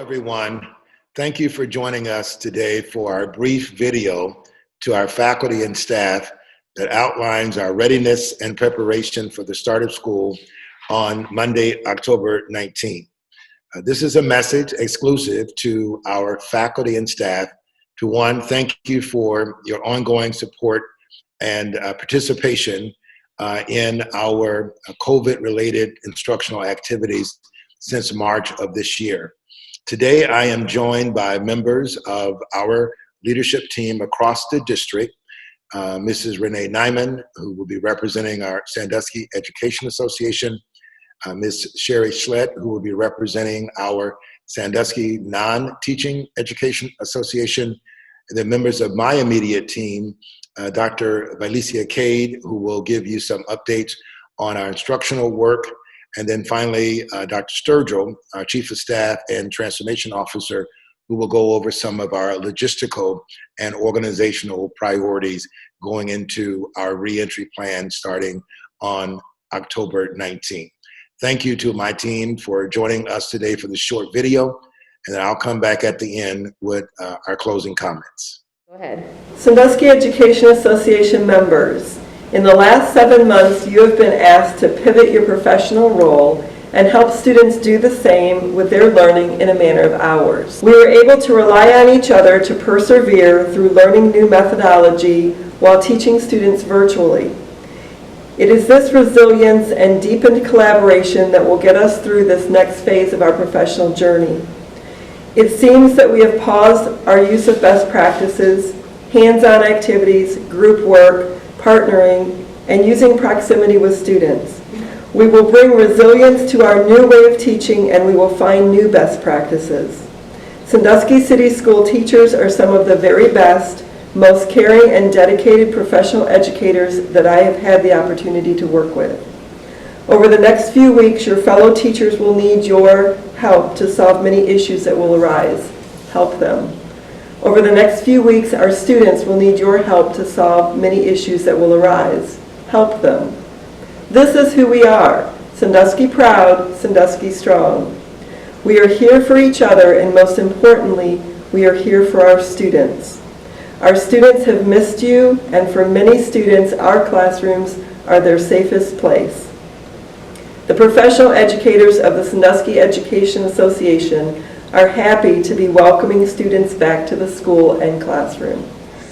everyone. Thank you for joining us today for our brief video to our faculty and staff that outlines our readiness and preparation for the start of school on Monday, October 19th. This is a message exclusive to our faculty and staff to, one, thank you for your ongoing support and participation in our COVID-related instructional activities since March of this year. Today, I am joined by members of our leadership team across the district, Mrs. Renee Nyman, who will be representing our Sandusky Education Association, Ms. Cherl Schlett, who will be representing our Sandusky Non-Teaching Education Association, and then members of my immediate team, Dr. Valicia Cade, who will give you some updates on our instructional work, and then finally, Dr. Sturgill, our Chief of Staff and Transformation Officer, who will go over some of our logistical and organizational priorities going into our reentry plan starting on October 19th. Thank you to my team for joining us today for this short video, and then I'll come back at the end with our closing comments. Go ahead. Sandusky Education Association members, in the last 7 months, you have been asked to pivot your professional role and help students do the same with their learning in a manner of ours. We were able to rely on each other to persevere through learning new methodology while teaching students virtually. It is this resilience and deepened collaboration that will get us through this next phase of our professional journey. It seems that we have paused our use of best practices, hands-on activities, group work, partnering, and using proximity with students. We will bring resilience to our new way of teaching, and we will find new best practices. Sandusky City School teachers are some of the very best, most caring and dedicated professional educators that I have had the opportunity to work with. Over the next few weeks, your fellow teachers will need your help to solve many issues that will arise. Help them. Over the next few weeks, our students will need your help to solve many issues that will arise. Help them. This is who we are. Sandusky proud, Sandusky strong. We are here for each other, and most importantly, we are here for our students. Our students have missed you, and for many students, our classrooms are their safest place. The professional educators of the Sandusky Education Association are happy to be welcoming students back to the school and classroom.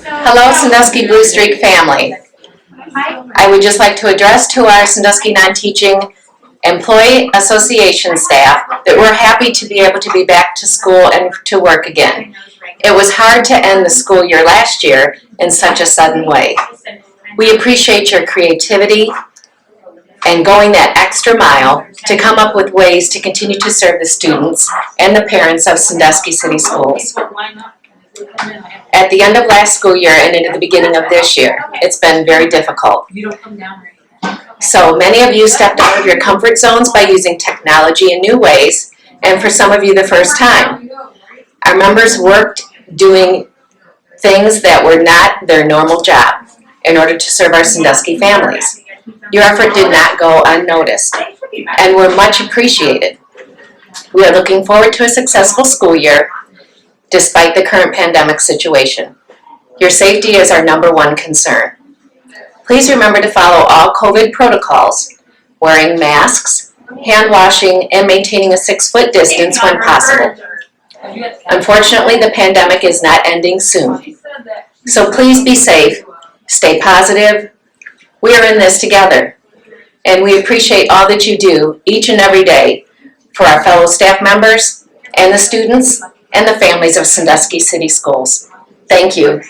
Hello, Sandusky Blue Streak family. I would just like to address to our Sandusky Non-Teaching Employee Association staff that we're happy to be able to be back to school and to work again. It was hard to end the school year last year in such a sudden way. We appreciate your creativity and going that extra mile to come up with ways to continue to serve the students and the parents of Sandusky City Schools. At the end of last school year and into the beginning of this year, it's been very difficult. So many of you stepped out of your comfort zones by using technology in new ways, and for some of you the first time. Our members worked doing things that were not their normal job in order to serve our Sandusky families. Your effort did not go unnoticed, and were much appreciated. We are looking forward to a successful school year, despite the current pandemic situation. Your safety is our #1 concern. Please remember to follow all COVID protocols, wearing masks, hand washing, and maintaining a 6-foot distance when possible. Unfortunately, the pandemic is not ending soon. So please be safe, stay positive. We are in this together, and we appreciate all that you do each and every day for our fellow staff members and the students and the families of Sandusky City Schools. Thank you.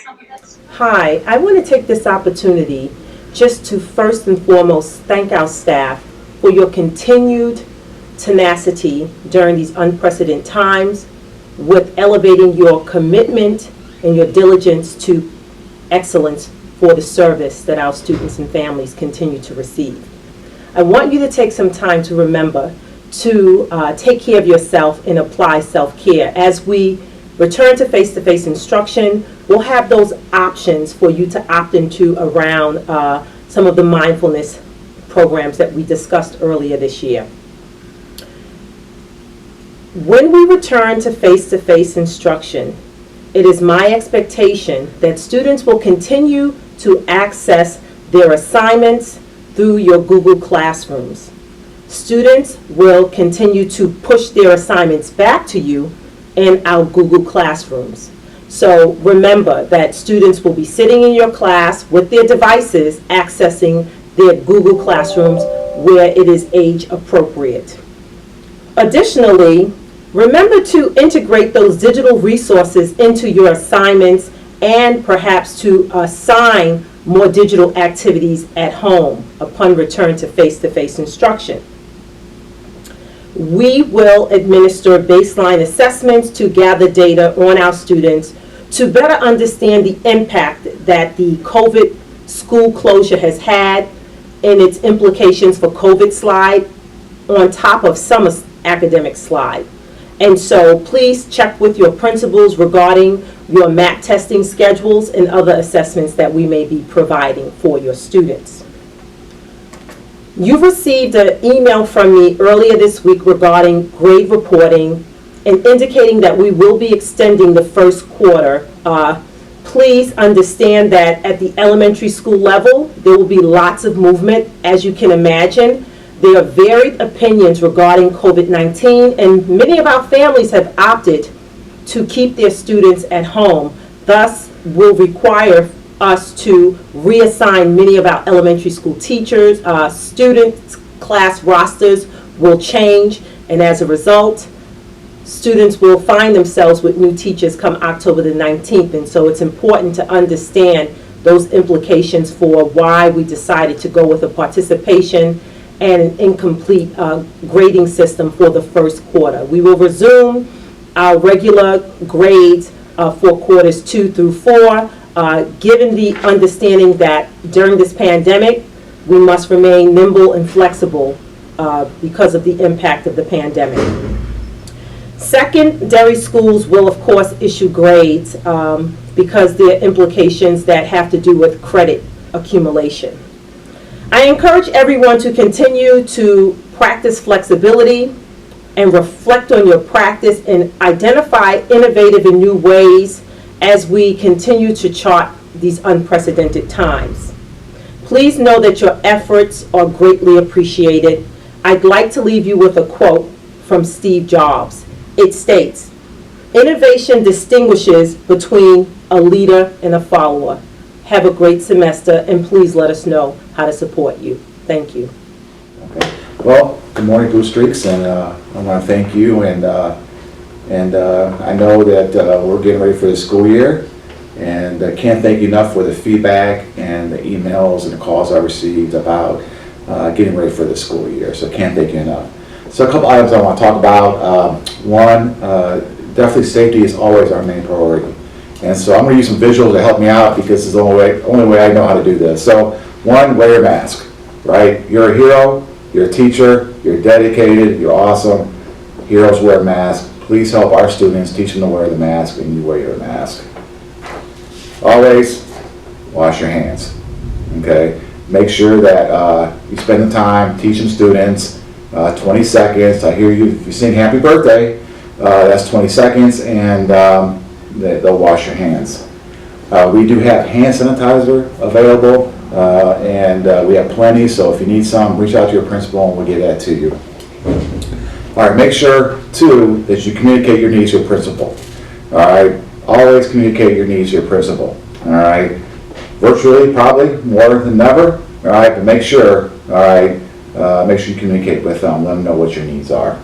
Hi, I want to take this opportunity just to first and foremost thank our staff for your continued tenacity during these unprecedented times, with elevating your commitment and your diligence to excellence for the service that our students and families continue to receive. I want you to take some time to remember to take care of yourself and apply self-care. As we return to face-to-face instruction, we'll have those options for you to opt into around some of the mindfulness programs that we discussed earlier this year. When we return to face-to-face instruction, it is my expectation that students will continue to access their assignments through your Google Classrooms. Students will continue to push their assignments back to you in our Google Classrooms. So remember that students will be sitting in your class with their devices accessing their Google Classrooms where it is age appropriate. Additionally, remember to integrate those digital resources into your assignments and perhaps to assign more digital activities at home upon return to face-to-face instruction. We will administer baseline assessments to gather data on our students to better understand the impact that the COVID school closure has had and its implications for COVID slide on top of summer academic slide. And so please check with your principals regarding your MAT testing schedules and other assessments that we may be providing for your students. You received an email from me earlier this week regarding grade reporting and indicating that we will be extending the first quarter. Please understand that at the elementary school level, there will be lots of movement, as you can imagine. There are varied opinions regarding COVID-19, and many of our families have opted to keep their students at home. Thus, will require us to reassign many of our elementary school teachers. Students' class rosters will change, and as a result, students will find themselves with new teachers come October the 19th, and so it's important to understand those implications for why we decided to go with a participation and an incomplete grading system for the first quarter. We will resume our regular grades for quarters 2 through 4, given the understanding that during this pandemic, we must remain nimble and flexible because of the impact of the pandemic. Secondary schools will, of course, issue grades because there are implications that have to do with credit accumulation. I encourage everyone to continue to practice flexibility and reflect on your practice and identify innovative and new ways as we continue to chart these unprecedented times. Please know that your efforts are greatly appreciated. I'd like to leave you with a quote from Steve Jobs. It states, "Innovation distinguishes between a leader and a follower." Have a great semester, and please let us know how to support you. Thank you. Okay. Well, good morning, Blue Streaks, and I want to thank you. And I know that we're getting ready for the school year, and I can't thank you enough for the feedback and the emails and the calls I received about getting ready for the school year. So I can't thank you enough. So a couple items I want to talk about. One, definitely safety is always our main priority. And so I'm going to use some visuals to help me out because it's the only way I know how to do this. So one, wear your mask, right? You're a hero, you're a teacher, you're dedicated, you're awesome. Heroes wear masks. Please help our students, teach them to wear the mask, and you wear your mask. Always wash your hands, okay? Make sure that you spend the time teaching students 20 seconds. I hear you, if you sing happy birthday, that's 20 seconds, and they'll wash your hands. We do have hand sanitizer available, and we have plenty, so if you need some, reach out to your principal and we'll get that to you. All right, make sure, too, that you communicate your needs to your principal. All right, always communicate your needs to your principal. All right, virtually, probably, more than never. All right, but make sure, all right, make sure you communicate with them, let them know what your needs are.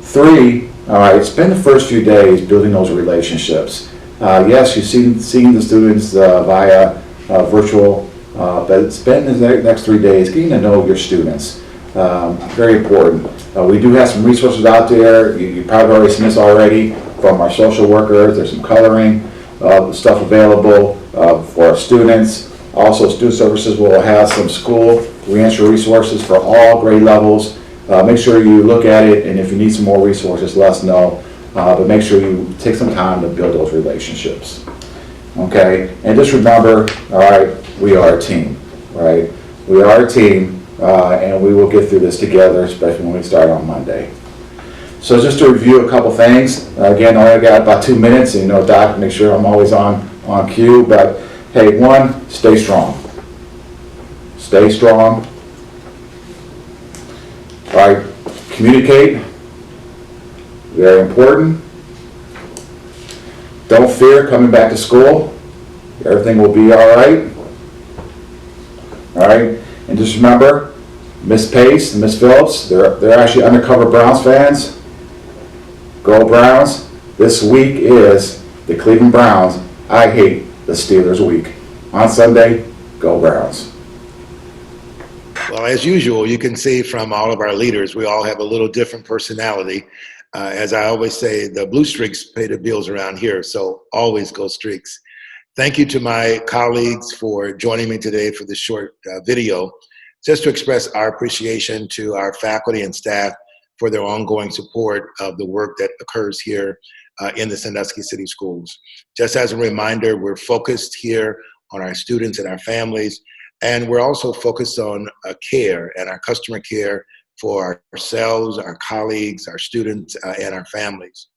3, all right, spend the first few days building those relationships. Yes, you've seen the students via virtual, but spend the next 3 days getting to know your students. Very important. We do have some resources out there. You probably already seen this already from our social workers. There's some coloring stuff available for our students. Also, Student Services will have some school reentry resources for all grade levels. Make sure you look at it, and if you need some more resources, let us know. But make sure you take some time to build those relationships. Okay, and just remember, all right, we are a team, right? We are a team, and we will get through this together, especially when we start on Monday. So just to review a couple things, again, I only got about 2 minutes, and Doc, make sure I'm always on cue, but hey, one, stay strong. Stay strong. All right, communicate, very important. Don't fear coming back to school. Everything will be all right. All right, and just remember, Miss Pace and Miss Phillips, they're actually undercover Browns fans. Go Browns. This week is the Cleveland Browns. I hate the Steelers week. On Sunday, go Browns. Well, as usual, you can see from all of our leaders, we all have a little different personality. As I always say, the Blue Streaks pay the bills around here, so always go Streaks. Thank you to my colleagues for joining me today for this short video, just to express our appreciation to our faculty and staff for their ongoing support of the work that occurs here in the Sandusky City Schools. Just as a reminder, we're focused here on our students and our families, and we're also focused on care and our customer care for ourselves, our colleagues, our students, and our families.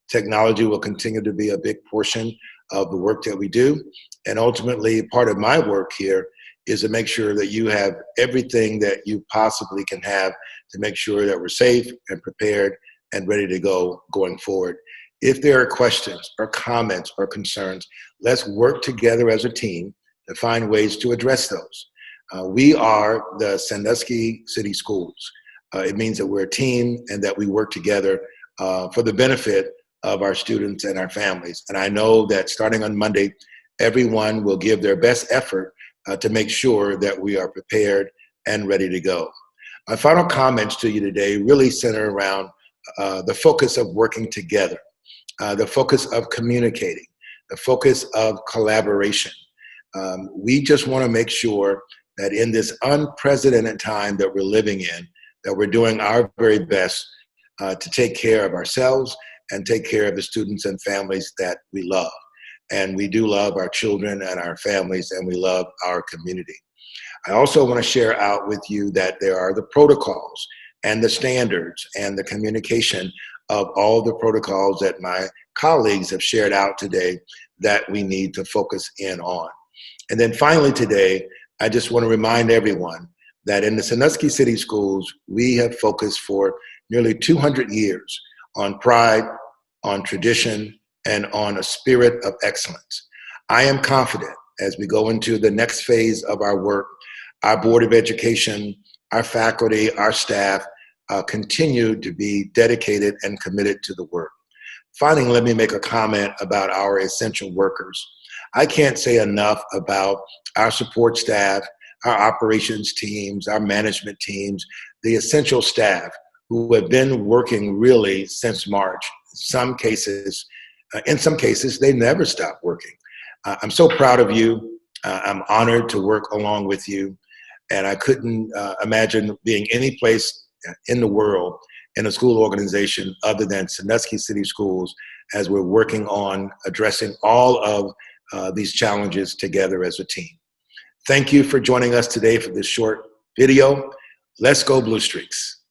Technology will continue to be a big portion of the work that we do, and ultimately part of my work here is to make sure that you have everything that you possibly can have to make sure that we're safe and prepared and ready to go going forward. If there are questions or comments or concerns, let's work together as a team to find ways to address those. We are the Sandusky City Schools. It means that we're a team and that we work together for the benefit of our students and our families. And I know that starting on Monday, everyone will give their best effort to make sure that we are prepared and ready to go. My final comments to you today really center around the focus of working together, the focus of communicating, the focus of collaboration. We just want to make sure that in this unprecedented time that we're living in, that we're doing our very best to take care of ourselves and take care of the students and families that we love. And we do love our children and our families, and we love our community. I also want to share out with you that there are the protocols and the standards and the communication of all the protocols that my colleagues have shared out today that we need to focus in on. And then finally today, I just want to remind everyone that in the Sandusky City Schools, we have focused for nearly 200 years on pride, on tradition, and on a spirit of excellence. I am confident as we go into the next phase of our work, our Board of Education, our faculty, our staff continue to be dedicated and committed to the work. Finally, let me make a comment about our essential workers. I can't say enough about our support staff, our operations teams, our management teams, the essential staff who have been working really since March. In some cases, they never stop working. I'm so proud of you. I'm honored to work along with you. And I couldn't imagine being any place in the world in a school organization other than Sandusky City Schools as we're working on addressing all of these challenges together as a team. Thank you for joining us today for this short video. Let's go Blue Streaks.